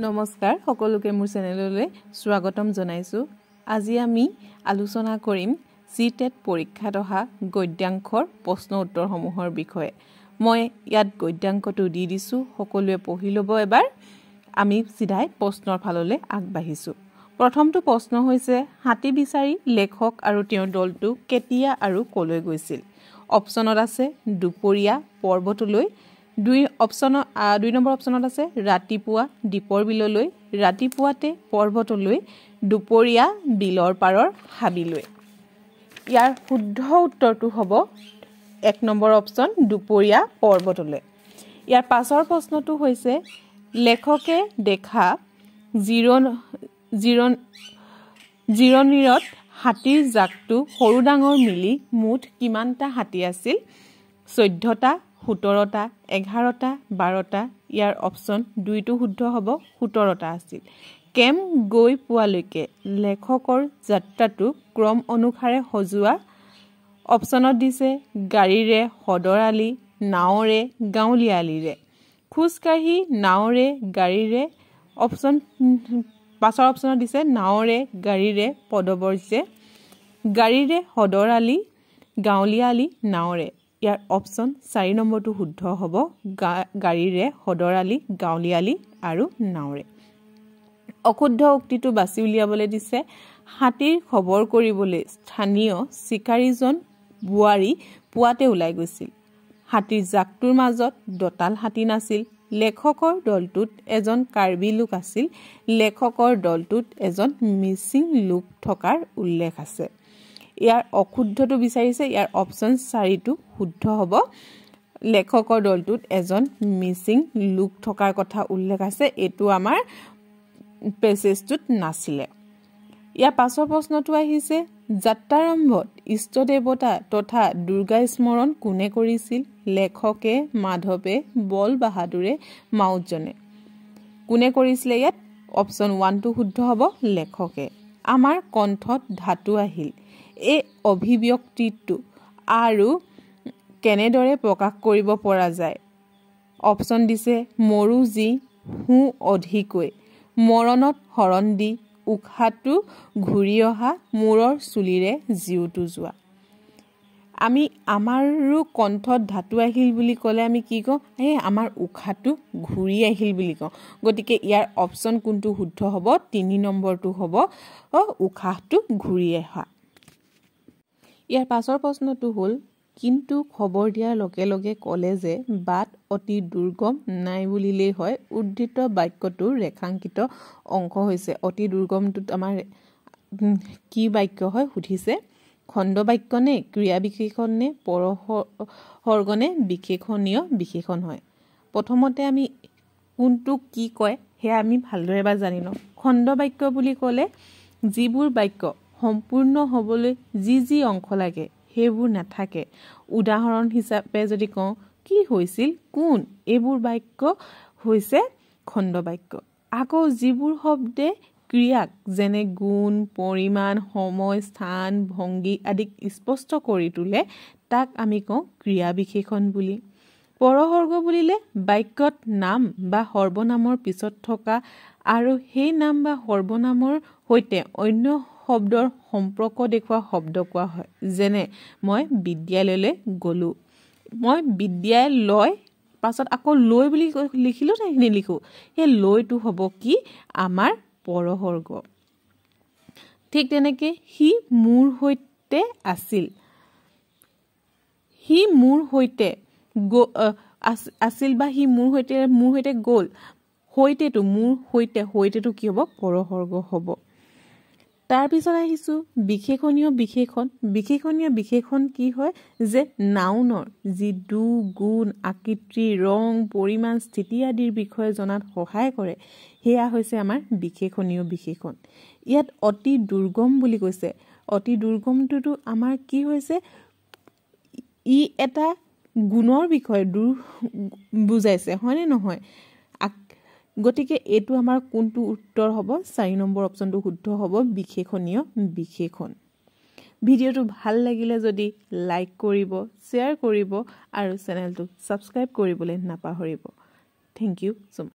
নমস্কাৰ সকলোকে মোৰ চেনেললৈ স্বাগতম জনাইছো। আজি আমি আলোচনা কৰিম সিটেট পৰীক্ষাত অহা গদ্যাংকৰ প্ৰশ্ন উত্তৰসমূহৰ বিষয়ে। মই ইয়াত গদ্যাংকটো দি দিছো, সকলোৱে পঢ়ি ল'ব এবাৰ। আমি সিধাই প্ৰশ্নৰ ফাললৈ আগবাঢ়িছো। প্ৰথমটো প্ৰশ্ন হৈছে হাতী বিচাৰি লেখক আৰু তেওঁৰ দলটো কেতিয়া আৰু কলৈ গৈছিল? অপচনত আছে দুপৰীয়া পৰ্বতলৈ, দুই নম্বৰ অপচনত আছে ৰাতিপুৱা দ্বীপৰ বিললৈ, ৰাতিপুৱাতে পৰ্বতলৈ, দুপৰীয়া বিলৰ পাৰৰ হাবিলৈ। ইয়াৰ শুদ্ধ উত্তৰটো হ'ব 1 নম্বৰ অপচন দুপৰীয়া পৰ্বতলৈ। ইয়াৰ পাছৰ প্ৰশ্নটো হৈছে লেখকে দেখা জিৰণিৰত হাতীৰ জাকটো সৰু ডাঙৰ মিলি মুঠ কিমানটা হাতী আছিল? 14টা, 17টা, 11টা, 12টা। ইয়াৰ অপচন 2টো শুদ্ধ হ'ব, 17টা আছিল। কেম্প গৈ পোৱালৈকে লেখকৰ যাত্ৰাটো ক্ৰম অনুসাৰে সজোৱা। অপচনত দিছে গাড়ীৰে, সদৰালি, নাওৰে, গাঁৱলীয়ালিৰে। খোজকাঢ়ি, নাওৰে, গাড়ীৰে। পাছৰ অপচনত দিছে নাওৰে, গাড়ীৰে, পদব্ৰজে, গাড়ীৰে, সদৰালি, গাঁৱলীয়ালি, নাওৰে। ইয়াৰ অপচন 4 নম্বৰটো শুদ্ধ হ'ব, গাড়ীৰে, সদৰালি, গাঁৱলীয়ালি আৰু নাওৰে। অশুদ্ধ উক্তিটো বাছি উলিয়াবলৈ দিছে হাতীৰ খবৰ কৰিবলৈ স্থানীয় চিকাৰীজন বোৱাৰী পুৱাতে ওলাই গৈছিল। হাতীৰ জাকটোৰ মাজত দঁতাল হাতী নাছিল। লেখকৰ দলটোত এজন কাৰ্বি লোক আছিল। লেখকৰ দলটোত এজন মিচিং লোক থকাৰ উল্লেখ আছে। ইয়াৰ অশুদ্ধটো বিচাৰিছে, ইয়াৰ অপচন 4টো শুদ্ধ হ'ব। লেখকৰ দলটোত এজন মিচিং লোক থকাৰ কথা উল্লেখ আছে, এইটো আমাৰ পেছেজটোত নাছিলে। ইয়াৰ পাছৰ প্ৰশ্নটো আহিছে যাত্ৰাৰম্ভত ইষ্ট দেৱতা তথা দুৰ্গা স্মৰণ কোনে কৰিছিল? লেখকে, মাধৱে, বল বাহাদুৰে, মাউতজনে। কোনে কৰিছিলে ইয়াত? অপচন 1টো শুদ্ধ হ'ব, লেখকে। আমাৰ কণ্ঠত ধাতু আহিল, এই অভিব্যক্তিটো আৰু কেনেদৰে প্ৰকাশ কৰিব পৰা যায়? অপচন দিছে মৰু যি হু অধিকৈ, মৰণত হৰণ দি, উশাহটো ঘূৰি অহা, মূৰৰ চুলিৰে জিউটো যোৱা। আমি আমাৰো কণ্ঠত ধাতু আহিল বুলি ক'লে আমি কি কওঁ? আমাৰ উশাহটো ঘূৰি আহিল বুলি কওঁ। গতিকে ইয়াৰ অপচন কোনটো শুদ্ধ হ'ব? 3 নম্বৰটো হ'ব উশাহটো ঘূৰি অহা। ইয়াৰ পাছৰ প্ৰশ্নটো হ'ল কিন্তু খবৰ দিয়াৰ লগে লগে ক'লে যে বাট অতি দুৰ্গম, নাই বুলিলেই হয়। উদ্ধৃত বাক্যটোৰ ৰেখাংকিত অংশ হৈছে। অতি দুৰ্গমটোত আমাৰ কি বাক্য হয় সুধিছে? খণ্ড বাক্য নে, ক্ৰিয়া বিশেষণ নে, পৰসৰ্গ নে, বিশেষণীয় বিশেষণ হয়? প্ৰথমতে আমি কোনটো কি কয় সেয়া আমি ভালদৰে এবাৰ জানি লওঁ। খণ্ড বাক্য বুলি ক'লে যিবোৰ বাক্য সম্পূৰ্ণ হ'বলৈ যি অংশ লাগে সেইবোৰ নাথাকে। উদাহৰণ হিচাপে যদি কওঁ কি হৈছিল, কোন, এইবোৰ বাক্য হৈছে খণ্ড বাক্য। আকৌ যিবোৰ শব্দে ক্ৰিয়াক যেনে গুণ, পৰিমাণ, সময়, স্থান, ভংগী আদিক স্পষ্ট কৰি তোলে তাক আমি কওঁ ক্ৰিয়া বিশেষণ বুলি। পৰসৰ্গ বুলিলে বাক্যত নাম বা সৰ্বনামৰ পিছত থকা আৰু সেই নাম বা সৰ্বনামৰ সৈতে অন্য শব্দৰ সম্পৰ্ক দেখুওৱা শব্দ কোৱা হয়। যেনে মই বিদ্যালয়লৈ গ'লো, মই বিদ্যালয় পাছত আকৌ লৈ বুলি লিখিলো নে নিলিখো? সেই লৈটো হ'ব কি? আমাৰ পৰসৰ্গ। ঠিক তেনেকে সি মোৰ সৈতে আছিল, সি মোৰ সৈতে আছিল বা সি মোৰ সৈতে গ'ল। সৈতেটো মোৰ সৈতেটো কি হ'ব? পৰসৰ্গ হ'ব। তাৰপিছত আহিছো বিশেষণীয় বিশেষণ। বিশেষণীয় বিশেষণ কি হয়? যে নাউনৰ যি গুণ, আকৃতি, ৰং, পৰিমাণ, স্থিতি আদিৰ বিষয়ে জনাত সহায় কৰে সেয়া হৈছে আমাৰ বিশেষণীয় বিশেষণ। ইয়াত অতি দুৰ্গম বুলি কৈছে। অতি দুৰ্গমটোতো আমাৰ কি হৈছে? ই এটা গুণৰ বিষয়ে বুজাইছে, হয়নে নহয়? গতিকে এইটো আমাৰ কোনটো উত্তৰ হ'ব? 4 নম্বৰ অপচনটো শুদ্ধ হ'ব, বিশেষণীয় বিশেষণ। ভিডিঅ'টো ভাল লাগিলে যদি লাইক কৰিব, শ্বেয়াৰ কৰিব আৰু চেনেলটো ছাবস্ক্ৰাইব কৰিবলৈ নাপাহৰিব। Thank you so much.